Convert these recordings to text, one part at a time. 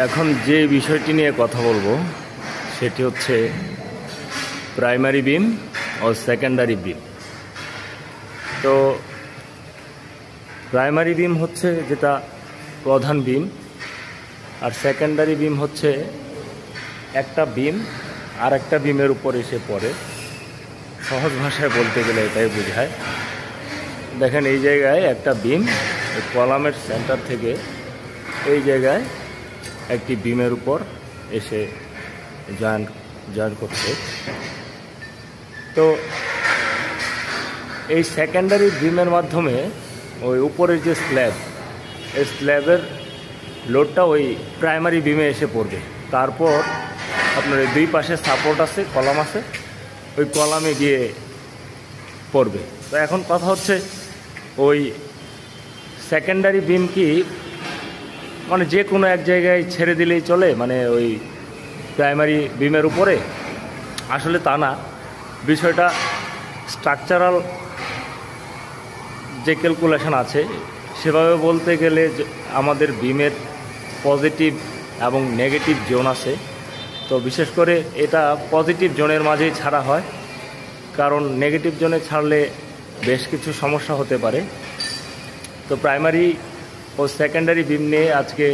এখন যে বিষয়টি নিয়ে কথা বলবো সেটি হচ্ছে প্রাইমারি বিম ও সেকেন্ডারি বিম। তো প্রাইমারি বিম হচ্ছে যেটা প্রধান বিম, আর সেকেন্ডারি বিম হচ্ছে একটা বিম আর একটা বিমের উপর এসে পড়ে। সহজ ভাষায় বলতে গেলে এটাই বোঝায়। দেখেন এই জায়গায় একটা বিম কলামের সেন্টার থেকে এই জায়গায় একটি বিমের উপর এসে জয়েন করছে। তো এই সেকেন্ডারি বিমের মাধ্যমে ওই উপরের যে স্ল্যাব, এই স্ল্যাবের লোডটা ওই প্রাইমারি বিমে এসে পড়বে। তারপর আপনার এই দুই পাশে সাপোর্ট আছে, কলাম আছে, ওই কলামে গিয়ে পড়বে। তো এখন কথা হচ্ছে ওই সেকেন্ডারি বিম কি মানে যে কোনো এক জায়গায় ছেড়ে দিলেই চলে, মানে ওই প্রাইমারি বিমের উপরে? আসলে তা না। বিষয়টা স্ট্রাকচারাল যে ক্যালকুলেশন আছে সেভাবে বলতে গেলে আমাদের বিমের পজিটিভ এবং নেগেটিভ জোন আছে। তো বিশেষ করে এটা পজিটিভ জোনের মাঝেই ছাড়া হয়, কারণ নেগেটিভ জোনে ছাড়লে বেশ কিছু সমস্যা হতে পারে। তো প্রাইমারি ও সেকেন্ডারি বিম নিয়ে আজকে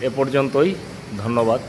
এ পর্যন্তই। ধন্যবাদ।